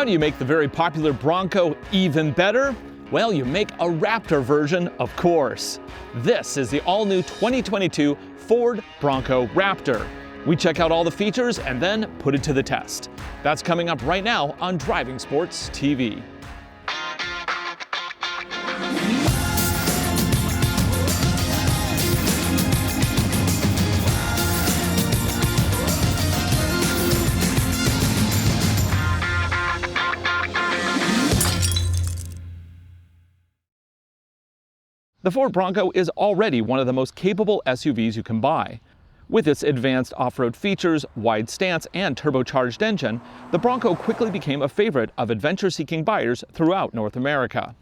How do you make the very popular Bronco even better? Well, you make a Raptor version, of course. This is the all-new 2022 Ford Bronco Raptor. We check out all the features and then put it to the test. That's coming up right now on Driving Sports TV. The Ford Bronco is already one of the most capable SUVs you can buy. With its advanced off-road features, wide stance, and turbocharged engine, the Bronco quickly became a favorite of adventure-seeking buyers throughout North America.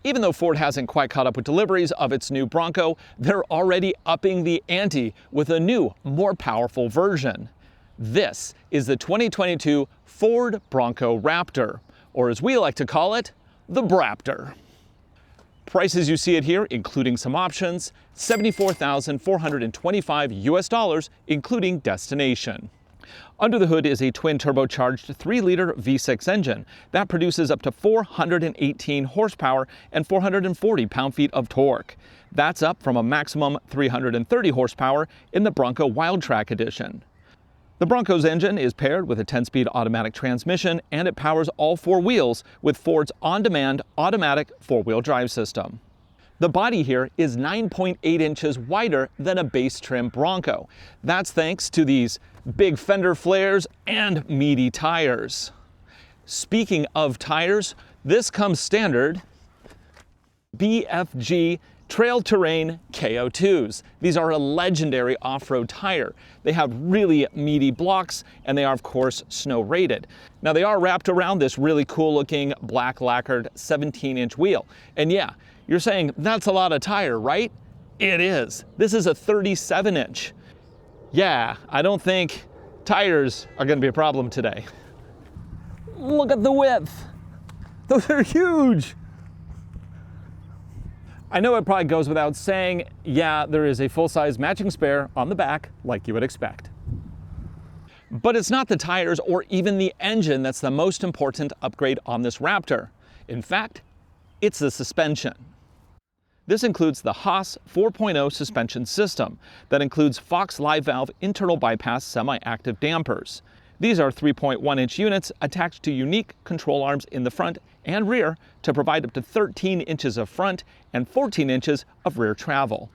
Even though Ford hasn't quite caught up with deliveries of its new Bronco, they're already upping the ante with a new, more powerful version. This is the 2022 Ford Bronco Raptor, or as we like to call it, the Braptor. Prices you see it here, including some options, $74,425 US, including destination. Under the hood is a twin turbocharged 3-liter V6 engine that produces up to 418 horsepower and 440 pound-feet of torque. That's up from a maximum 330 horsepower in the Bronco Wildtrak edition. The Bronco's engine is paired with a 10-speed automatic transmission, and it powers all 4 wheels with Ford's on-demand automatic 4-wheel drive system. The body here is 9.8 inches wider than a base trim Bronco. That's thanks to these big fender flares and meaty tires. Speaking of tires, this comes standard BFG Trail Terrain KO2s. These are a legendary off-road tire. They have really meaty blocks, and they are, of course, snow rated. Now, they are wrapped around this really cool looking black lacquered 17-inch wheel. And yeah, you're saying that's a lot of tire, right? It is. This is a 37-inch. Yeah, I don't think tires are going to be a problem today. Look at the width. Those are huge. I know it probably goes without saying, yeah, there is a full-size matching spare on the back, like you would expect. But it's not the tires or even the engine that's the most important upgrade on this Raptor. In fact, it's the suspension. This includes the Haas 4.0 suspension system that includes Fox Live Valve internal bypass semi-active dampers. These are 3.1-inch units attached to unique control arms in the front and rear to provide up to 13 inches of front and 14 inches of rear travel.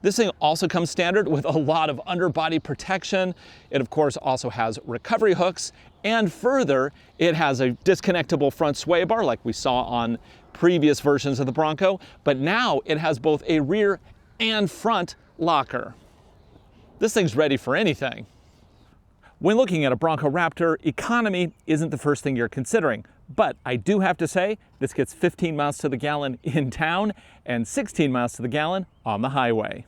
This thing also comes standard with a lot of underbody protection. It, of course, also has recovery hooks, and further, it has a disconnectable front sway bar like we saw on previous versions of the Bronco, but now it has both a rear and front locker. This thing's ready for anything. When looking at a Bronco Raptor, economy isn't the first thing you're considering, but I do have to say this gets 15 miles to the gallon in town and 16 miles to the gallon on the highway.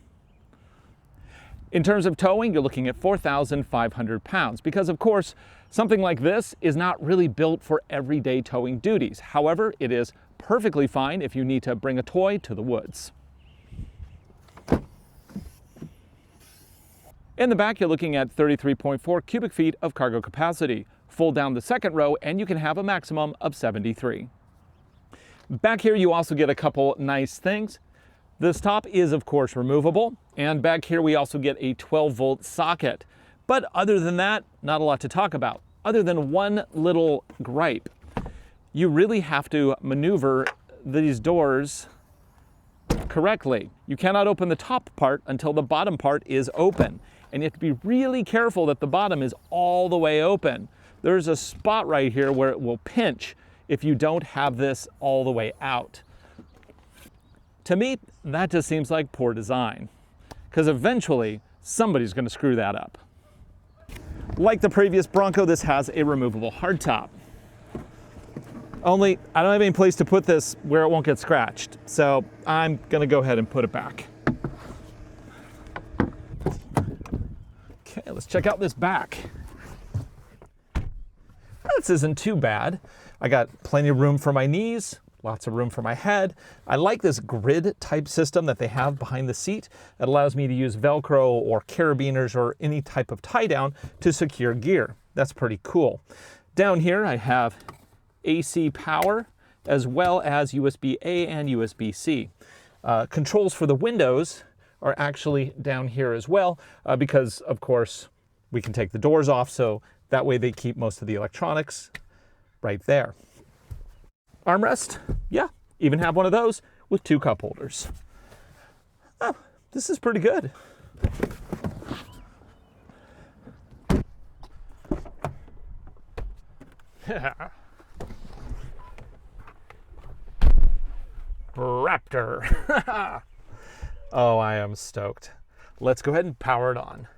In terms of towing, you're looking at 4,500 pounds because, of course, something like this is not really built for everyday towing duties. However, it is perfectly fine if you need to bring a toy to the woods. In the back, you're looking at 33.4 cubic feet of cargo capacity. Fold down the second row and you can have a maximum of 73. Back here, you also get a couple nice things. This top is, of course, removable. And back here, we also get a 12-volt socket. But other than that, not a lot to talk about, other than one little gripe. You really have to maneuver these doors correctly. You cannot open the top part until the bottom part is open. And you have to be really careful that the bottom is all the way open. There's a spot right here where it will pinch if you don't have this all the way out. To me, that just seems like poor design, because eventually somebody's going to screw that up. Like the previous Bronco, this has a removable hardtop. Only I don't have any place to put this where it won't get scratched, so I'm going to go ahead and put it back. Okay, let's check out this back. This isn't too bad. I got plenty of room for my knees, lots of room for my head. I like this grid type system that they have behind the seat. It allows me to use Velcro or carabiners or any type of tie down to secure gear. That's pretty cool. Down here I have AC power, as well as USB-A and USB-C. Controls for the windows are actually down here as well, because of course we can take the doors off, so that way they keep most of the electronics right there. Armrest, yeah, even have one of those with 2 cup holders. Oh, this is pretty good. Raptor. Oh, I am stoked. Let's go ahead and power it on.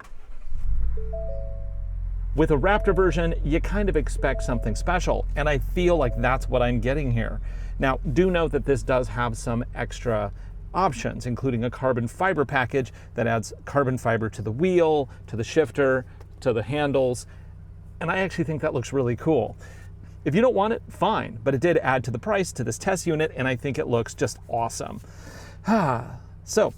With a Raptor version, you kind of expect something special, and I feel like that's what I'm getting here. Now, do note that this does have some extra options, including a carbon fiber package that adds carbon fiber to the wheel, to the shifter, to the handles, and I actually think that looks really cool. If you don't want it, fine, but it did add to the price to this test unit, and I think it looks just awesome. So,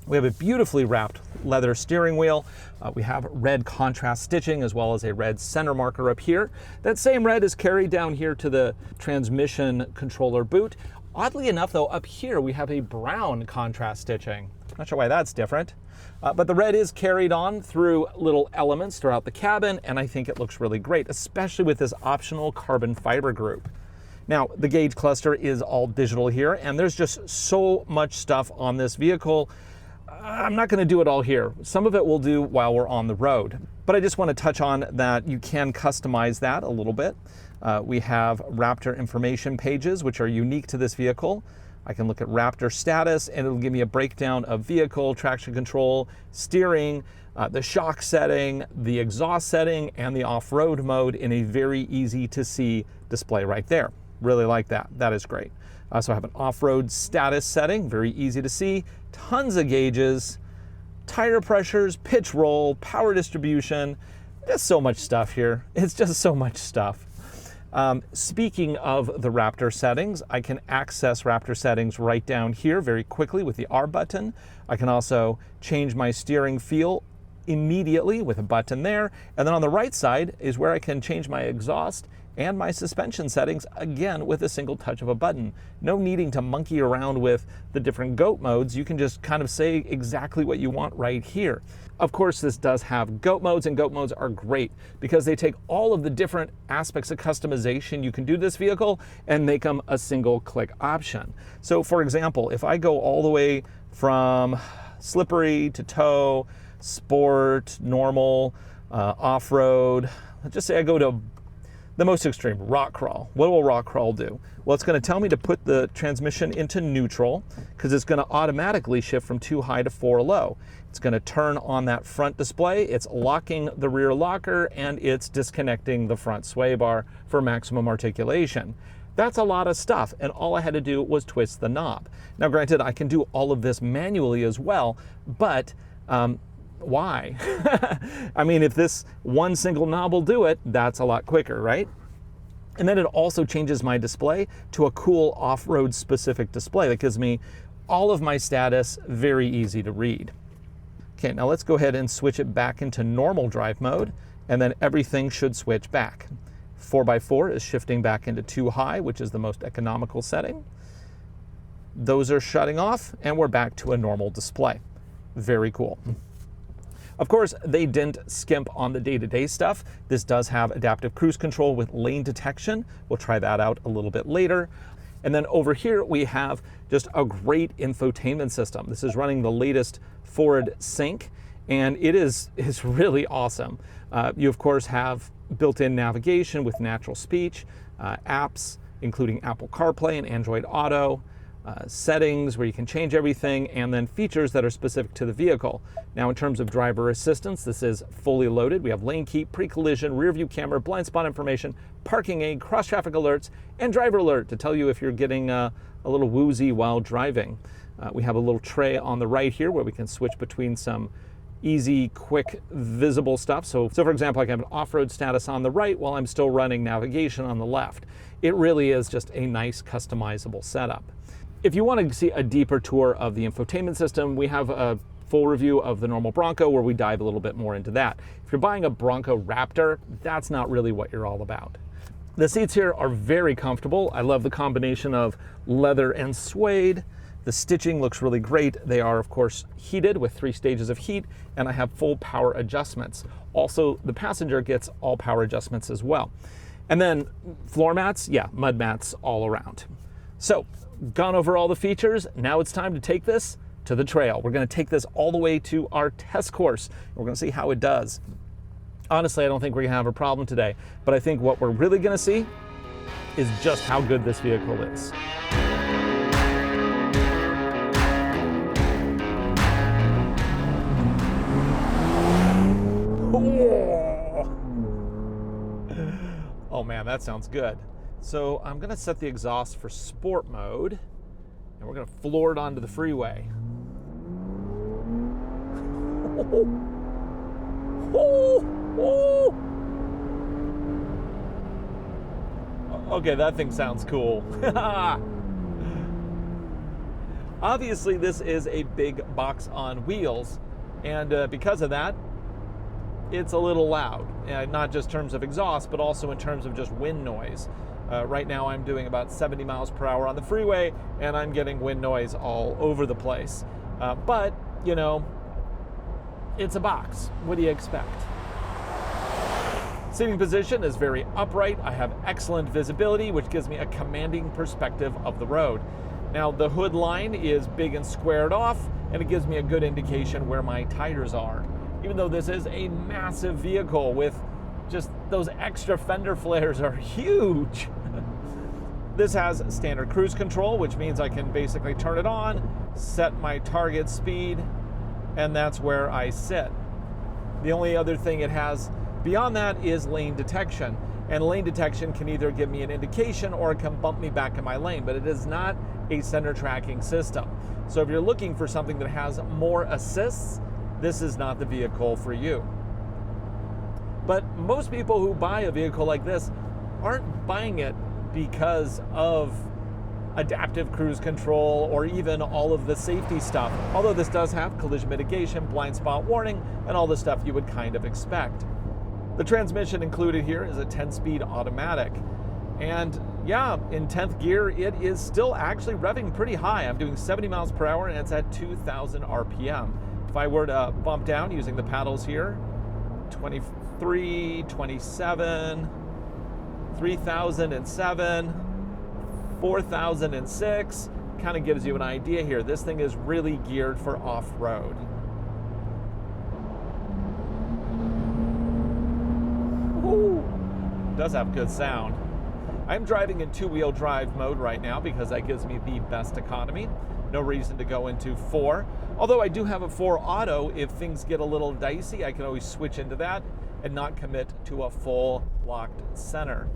we have a beautifully wrapped leather steering wheel. We have red contrast stitching as well as a red center marker up here. That same red is carried down here to the transmission controller boot. Oddly enough though, up here we have a brown contrast stitching. Not sure why that's different, but the red is carried on through little elements throughout the cabin, and I think it looks really great, especially with this optional carbon fiber group. Now, the gauge cluster is all digital here, and there's just so much stuff on this vehicle. I'm not going to do it all here. Some of it we'll do while we're on the road, but I just want to touch on that you can customize that a little bit. We have Raptor information pages, which are unique to this vehicle. I can look at Raptor status, and it'll give me a breakdown of vehicle, traction control, steering, the shock setting, the exhaust setting, and the off-road mode in a very easy to see display right there. Really like that. That is great. So I have an off-road status setting, very easy to see, tons of gauges, tire pressures, pitch roll, power distribution, just so much stuff here. It's just so much stuff. Speaking of the Raptor settings, I can access Raptor settings right down here very quickly with the R button. I can also change my steering feel immediately with a button there. And then on the right side is where I can change my exhaust and my suspension settings, again, with a single touch of a button. No needing to monkey around with the different GOAT modes. You can just kind of say exactly what you want right here. Of course, this does have GOAT modes, and GOAT modes are great because they take all of the different aspects of customization you can do to this vehicle and make them a single click option. So for example, if I go all the way from slippery to tow, sport, normal, off-road, let's just say I go to the most extreme, rock crawl. What will rock crawl do? Well, it's going to tell me to put the transmission into neutral because it's going to automatically shift from 2 high to 4 low. It's going to turn on that front display. It's locking the rear locker, and it's disconnecting the front sway bar for maximum articulation. That's a lot of stuff, and all I had to do was twist the knob. Now, granted, I can do all of this manually as well, but why? I mean, if this one single knob will do it, that's a lot quicker, right? And then it also changes my display to a cool off-road specific display that gives me all of my status very easy to read. Okay, now let's go ahead and switch it back into normal drive mode, and then everything should switch back. 4x4 is shifting back into 2 high, which is the most economical setting. Those are shutting off, and we're back to a normal display. Very cool. Of course, they didn't skimp on the day-to-day stuff. This does have adaptive cruise control with lane detection. We'll try that out a little bit later. And then over here, we have just a great infotainment system. This is running the latest Ford Sync, and it's really awesome. You, of course, have built-in navigation with natural speech, apps, including Apple CarPlay and Android Auto, settings where you can change everything, and then features that are specific to the vehicle. Now, in terms of driver assistance, this is fully loaded. We have lane keep, pre-collision, rear view camera, blind spot information, parking aid, cross traffic alerts, and driver alert to tell you if you're getting a little woozy while driving. We have a little tray on the right here where we can switch between some easy, quick, visible stuff. So for example, I can have an off-road status on the right while I'm still running navigation on the left. It really is just a nice customizable setup. If you want to see a deeper tour of the infotainment system, we have a full review of the normal Bronco where we dive a little bit more into that. If you're buying a Bronco Raptor, that's not really what you're all about. The seats here are very comfortable. I love the combination of leather and suede. The stitching looks really great. They are, of course, heated with 3 stages of heat, and I have full power adjustments. Also, the passenger gets all power adjustments as well. And then floor mats, yeah, mud mats all around. So, gone over all the features. Now it's time to take this to the trail. We're gonna take this all the way to our test course. We're gonna see how it does. Honestly, I don't think we're gonna have a problem today, but I think what we're really gonna see is just how good this vehicle is. Oh man, that sounds good. So I'm gonna set the exhaust for sport mode, and we're gonna floor it onto the freeway. Okay, that thing sounds cool. Obviously, this is a big box on wheels, and because of that, it's a little loud. Not just in terms of exhaust, but also in terms of just wind noise. Right now, I'm doing about 70 miles per hour on the freeway, and I'm getting wind noise all over the place. But, you know, it's a box. What do you expect? Seating position is very upright. I have excellent visibility, which gives me a commanding perspective of the road. Now, the hood line is big and squared off, and it gives me a good indication where my tires are. Even though this is a massive vehicle with just those extra fender flares are huge. This has standard cruise control, which means I can basically turn it on, set my target speed, and that's where I sit. The only other thing it has beyond that is lane detection. And lane detection can either give me an indication or it can bump me back in my lane, but it is not a center tracking system. So if you're looking for something that has more assists, this is not the vehicle for you. But most people who buy a vehicle like this aren't buying it because of adaptive cruise control or even all of the safety stuff. Although this does have collision mitigation, blind spot warning, and all the stuff you would kind of expect. The transmission included here is a 10-speed automatic. And yeah, in 10th gear, it is still actually revving pretty high. I'm doing 70 miles per hour and it's at 2,000 RPM. If I were to bump down using the paddles here, 23, 27, 3,007, 4,006, kind of gives you an idea here. This thing is really geared for off-road. Ooh, does have good sound. I'm driving in 2-wheel drive mode right now because that gives me the best economy. No reason to go into 4. Although I do have a 4 auto, if things get a little dicey, I can always switch into that and not commit to a full locked center.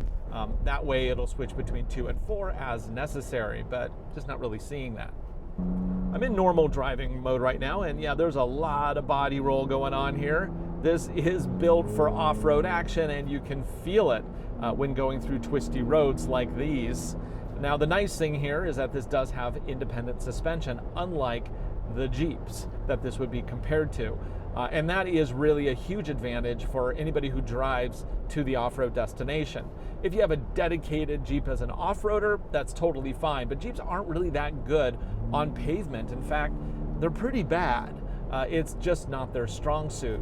That way it'll switch between 2 and 4 as necessary, but just not really seeing that. I'm in normal driving mode right now, and yeah, there's a lot of body roll going on here. This is built for off-road action, and you can feel it when going through twisty roads like these. Now, the nice thing here is that this does have independent suspension, unlike the Jeeps that this would be compared to. And that is really a huge advantage for anybody who drives to the off-road destination. If you have a dedicated Jeep as an off-roader, that's totally fine, but Jeeps aren't really that good on pavement. In fact, they're pretty bad. It's just not their strong suit.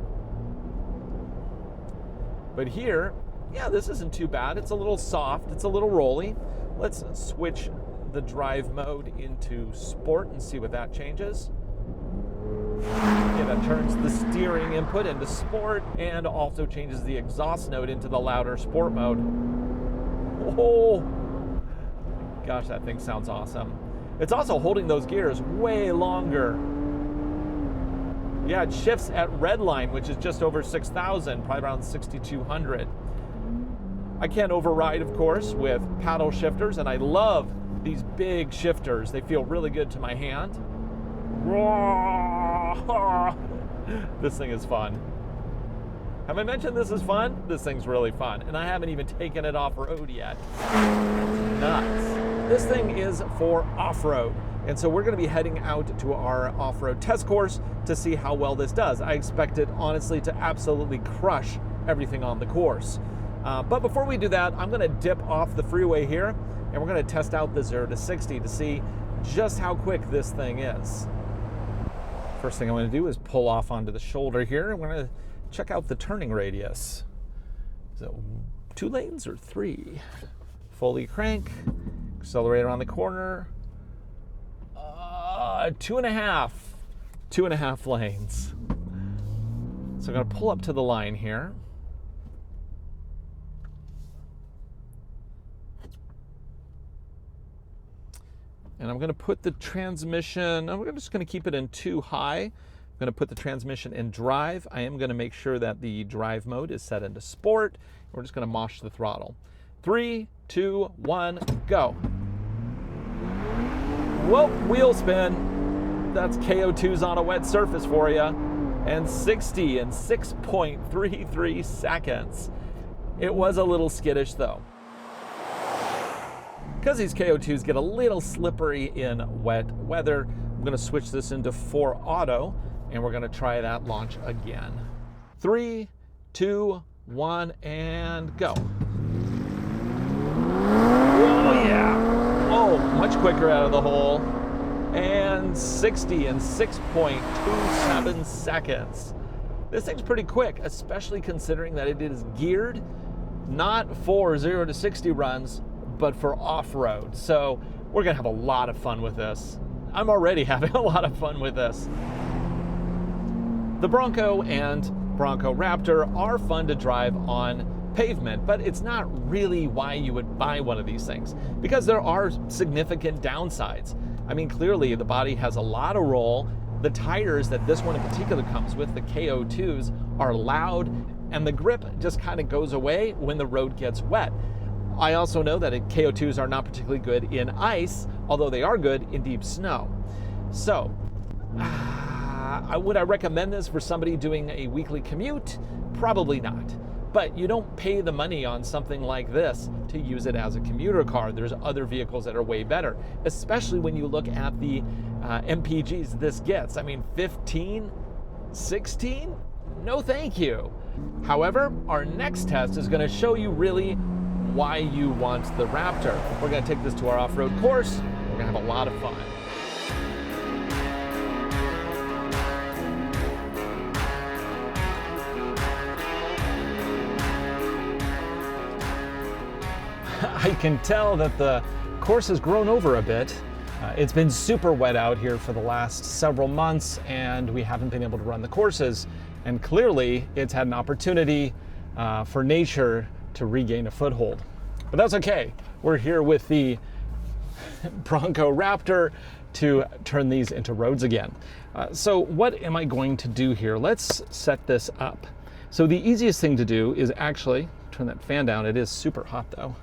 But here, yeah, this isn't too bad. It's a little soft, it's a little rolly. Let's switch the drive mode into sport and see what that changes. Okay, that turns the steering input into sport and also changes the exhaust note into the louder sport mode. Oh, gosh, that thing sounds awesome. It's also holding those gears way longer. Yeah, it shifts at red line, which is just over 6,000, probably around 6,200. I can override, of course, with paddle shifters, and I love these big shifters. They feel really good to my hand. This thing is fun. Have I mentioned this is fun? This thing's really fun, and I haven't even taken it off-road yet. Nuts. This thing is for off-road, and so we're going to be heading out to our off-road test course to see how well this does. I expect it, honestly, to absolutely crush everything on the course. But before we do that, I'm gonna dip off the freeway here and we're gonna test out the 0 to 60 to see just how quick this thing is. First thing I'm gonna do is pull off onto the shoulder here. I'm gonna check out the turning radius. Is it 2 lanes or 3? Fully crank, accelerate around the corner. 2.5 lanes. So I'm gonna pull up to the line here. And I'm gonna put the transmission, I'm just gonna keep it in 2 high. I'm gonna put the transmission in drive. I am gonna make sure that the drive mode is set into sport. We're just gonna mosh the throttle. 3, 2, 1, go. Whoa, wheel spin. That's KO2s on a wet surface for you. And 60 in 6.33 seconds. It was a little skittish though. Because these KO2s get a little slippery in wet weather, I'm gonna switch this into 4 auto and we're gonna try that launch again. 3, 2, 1, and go. Oh yeah. Oh, much quicker out of the hole. And 60 in 6.27 seconds. This thing's pretty quick, especially considering that it is geared not for 0 to 60 runs, but for off-road. So we're gonna have a lot of fun with this. I'm already having a lot of fun with this. The Bronco and Bronco Raptor are fun to drive on pavement, but it's not really why you would buy one of these things, because there are significant downsides. I mean, clearly the body has a lot of roll. The tires that this one in particular comes with, the KO2s, are loud, and the grip just kind of goes away when the road gets wet. I also know that KO2s are not particularly good in ice, although they are good in deep snow. So, would I recommend this for somebody doing a weekly commute? Probably not. But you don't pay the money on something like this to use it as a commuter car. There's other vehicles that are way better, especially when you look at the MPGs this gets. I mean, 15, 16? No thank you. However, our next test is gonna show you really why you want the Raptor. We're gonna take this to our off-road course. We're gonna have a lot of fun. I can tell that the course has grown over a bit. It's been super wet out here for the last several months and we haven't been able to run the courses. And clearly it's had an opportunity for nature to regain a foothold. But that's okay. We're here with the Bronco Raptor to turn these into roads again. So what am I going to do here? Let's set this up. So the easiest thing to do is actually turn that fan down. It is super hot though.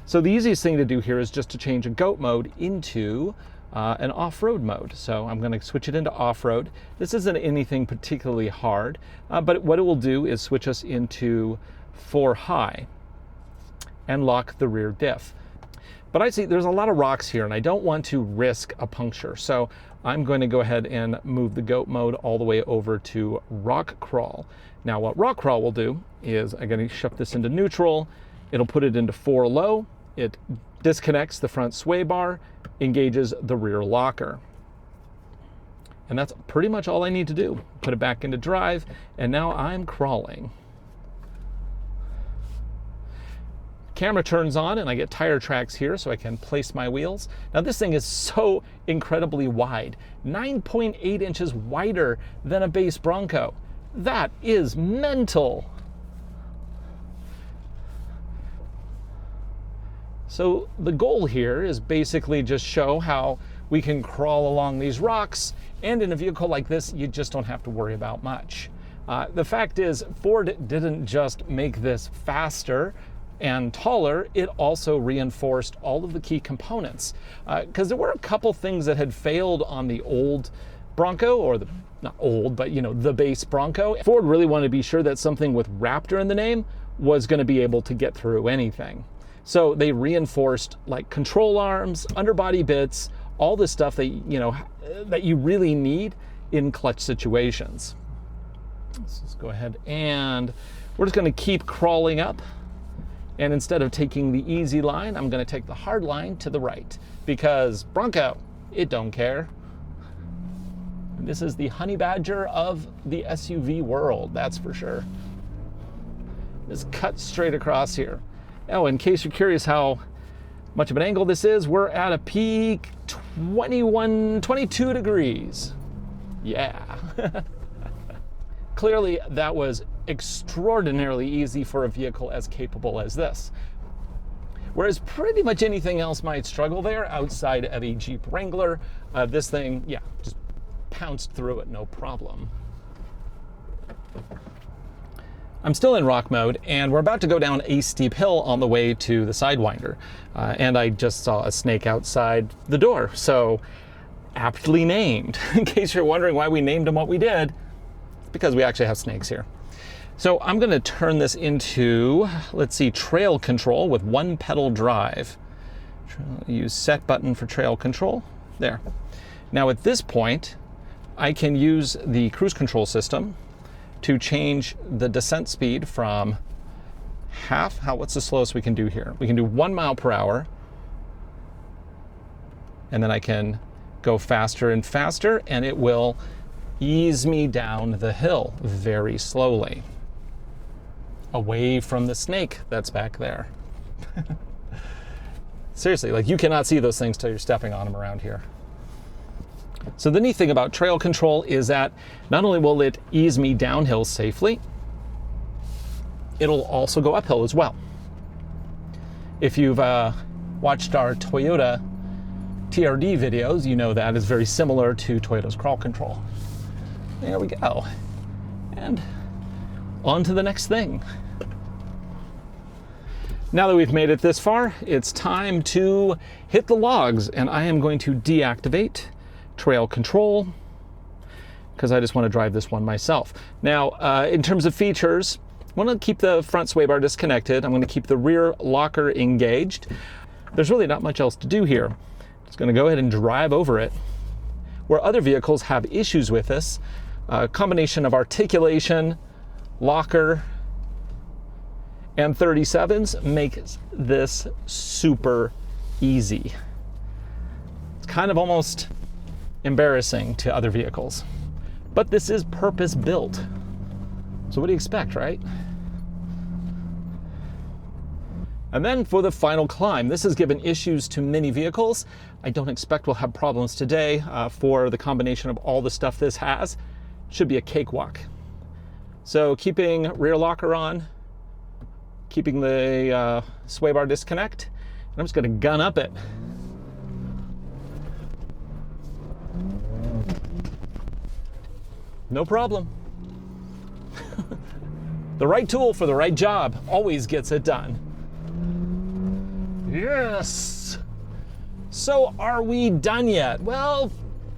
So the easiest thing to do here is just to change a GOAT mode into an off-road mode. So I'm going to switch it into off-road. This isn't anything particularly hard, but what it will do is switch us into 4 high and lock the rear diff. But I see there's a lot of rocks here and I don't want to risk a puncture. So I'm going to go ahead and move the GOAT mode all the way over to rock crawl. Now what rock crawl will do is I'm going to shift this into neutral. It'll put it into 4 low. It disconnects the front sway bar, engages the rear locker. And that's pretty much all I need to do. Put it back into drive, and now I'm crawling. Camera turns on and I get tire tracks here so I can place my wheels. Now this thing is so incredibly wide, 9.8 inches wider than a base Bronco. That is mental. So the goal here is basically just show how we can crawl along these rocks, and in a vehicle like this, you just don't have to worry about much. The fact is, Ford didn't just make this faster and taller, it also reinforced all of the key components. Because there were a couple things that had failed on the old Bronco, or the, not old, but the base Bronco. Ford really wanted to be sure that something with Raptor in the name was going to be able to get through anything. So they reinforced like control arms, underbody bits, all the stuff that that you really need in clutch situations. Let's just go ahead and we're just going to keep crawling up. And instead of taking the easy line, I'm going to take the hard line to the right, because Bronco, it don't care. This is the honey badger of the SUV world, that's for sure. Just cut straight across here. Oh, in case you're curious how much of an angle this is, we're at a peak 22 degrees. Yeah. Clearly, that was extraordinarily easy for a vehicle as capable as this. Whereas pretty much anything else might struggle there outside of a Jeep Wrangler, this thing, yeah, just pounced through it, no problem. I'm still in rock mode, and we're about to go down a steep hill on the way to the Sidewinder. And I just saw a snake outside the door, so aptly named. In case you're wondering why we named them what we did, it's because we actually have snakes here. So I'm gonna turn this into, let's see, trail control with one pedal drive. Use set button for trail control, there. Now at this point, I can use the cruise control system to change the descent speed from what's the slowest we can do here? We can do 1 mile per hour, and then I can go faster and faster, and it will ease me down the hill very slowly, away from the snake that's back there. Seriously, like, you cannot see those things till you're stepping on them around here. So the neat thing about trail control is that not only will it ease me downhill safely, it'll also go uphill as well. If you've watched our Toyota TRD videos, you know that is very similar to Toyota's crawl control. There we go. And on to the next thing. Now that we've made it this far, it's time to hit the logs, and I am going to deactivate trail control because I just want to drive this one myself. Now, in terms of features, I want to keep the front sway bar disconnected. I'm going to keep the rear locker engaged. There's really not much else to do here. I'm just going to go ahead and drive over it. Where other vehicles have issues with this, a combination of articulation, locker, and 37s makes this super easy. It's kind of almost embarrassing to other vehicles, but this is purpose built. So what do you expect, right? And then for the final climb, this has given issues to many vehicles. I don't expect we'll have problems today. For the combination of all the stuff this has, should be a cakewalk. So keeping rear locker on, keeping the sway bar disconnect, and I'm just gonna gun up it. No problem. The right tool for the right job always gets it done. Yes! So are we done yet? Well,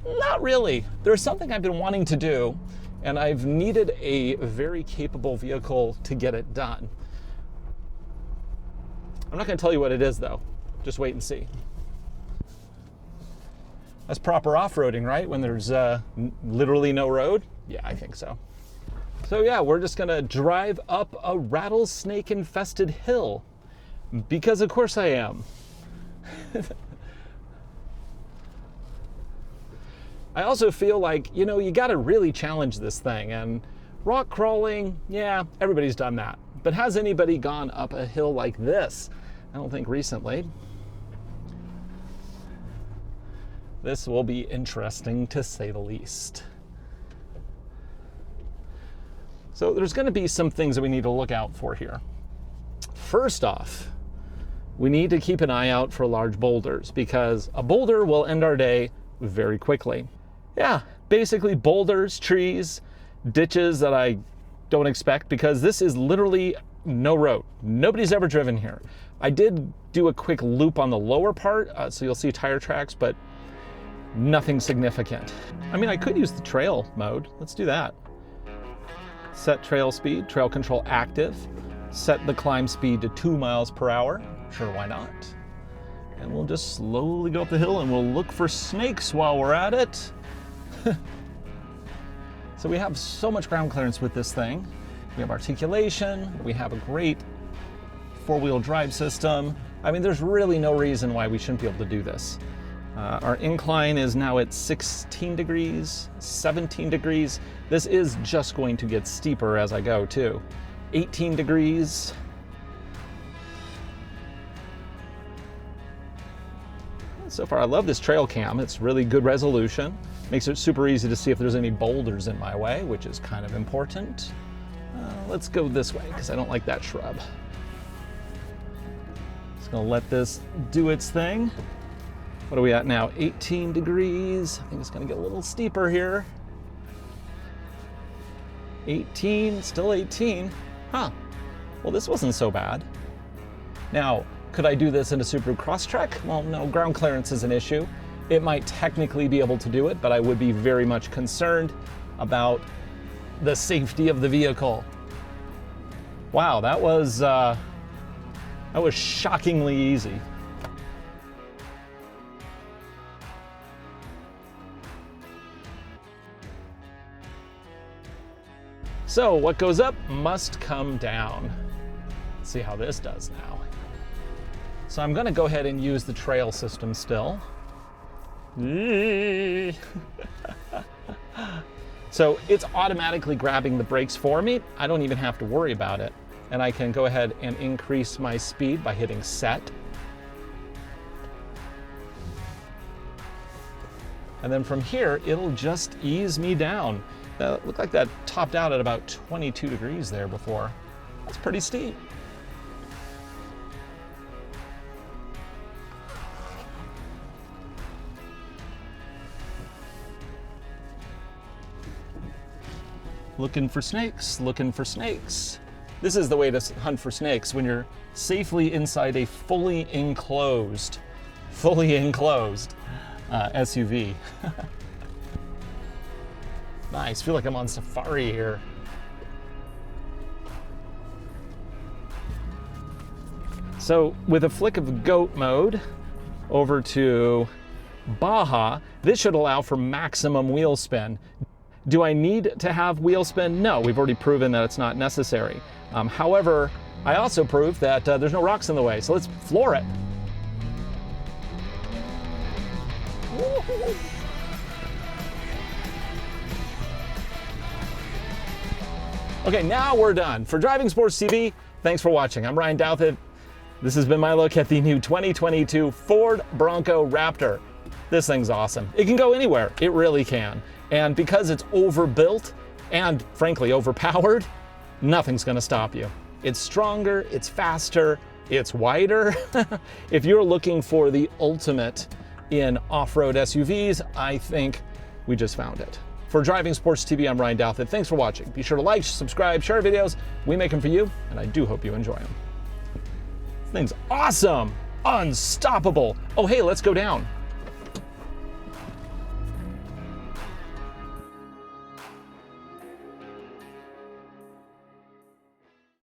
not really. There's something I've been wanting to do, and I've needed a very capable vehicle to get it done. I'm not going to tell you what it is, though. Just wait and see. That's proper off-roading, right? When there's literally no road? Yeah, I think so. So yeah, we're just gonna drive up a rattlesnake-infested hill. Because of course I am. I also feel like, you know, you gotta really challenge this thing. And rock crawling, yeah, everybody's done that. But has anybody gone up a hill like this? I don't think recently. This will be interesting to say the least. So there's going to be some things that we need to look out for here. First off, we need to keep an eye out for large boulders because a boulder will end our day very quickly. Yeah, basically boulders, trees, ditches that I don't expect because this is literally no road. Nobody's ever driven here. I did do a quick loop on the lower part, so you'll see tire tracks, but nothing significant. I mean, I could use the trail mode. Let's do that. Set trail speed, trail control active. Set the climb speed to 2 miles per hour. Sure, why not? And we'll just slowly go up the hill and we'll look for snakes while we're at it. So we have so much ground clearance with this thing. We have articulation, we have a great four-wheel drive system. I mean, there's really no reason why we shouldn't be able to do this. Our incline is now at 16 degrees, 17 degrees. This is just going to get steeper as I go too. 18 degrees. So far, I love this trail cam. It's really good resolution. Makes it super easy to see if there's any boulders in my way, which is kind of important. Let's go this way because I don't like that shrub. Just gonna let this do its thing. What are we at now? 18 degrees. I think it's gonna get a little steeper here. 18, still 18. Huh. Well, this wasn't so bad. Now, could I do this in a Subaru Crosstrek? Well, no, ground clearance is an issue. It might technically be able to do it, but I would be very much concerned about the safety of the vehicle. Wow, that was shockingly easy. So what goes up must come down. Let's see how this does now. So I'm gonna go ahead and use the trail system still. So it's automatically grabbing the brakes for me. I don't even have to worry about it. And I can go ahead and increase my speed by hitting set. And then from here, it'll just ease me down. That looked like that topped out at about 22 degrees there before. That's pretty steep. Looking for snakes, looking for snakes. This is the way to hunt for snakes when you're safely inside a fully enclosed SUV. Nice, feel like I'm on safari here. So with a flick of goat mode over to Baja, this should allow for maximum wheel spin. Do I need to have wheel spin? No, we've already proven that it's not necessary. However, I also proved that there's no rocks in the way, so let's floor it. Okay, now we're done. For Driving Sports TV, thanks for watching. I'm Ryan Douthit. This has been my look at the new 2022 Ford Bronco Raptor. This thing's awesome. It can go anywhere, it really can. And because it's overbuilt and frankly overpowered, nothing's gonna stop you. It's stronger, it's faster, it's wider. If you're looking for the ultimate in off-road SUVs, I think we just found it. For Driving Sports TV, I'm Ryan Douthit. Thanks for watching. Be sure to like, subscribe, share videos. We make them for you, and I do hope you enjoy them. This thing's awesome, unstoppable. Oh, hey, let's go down.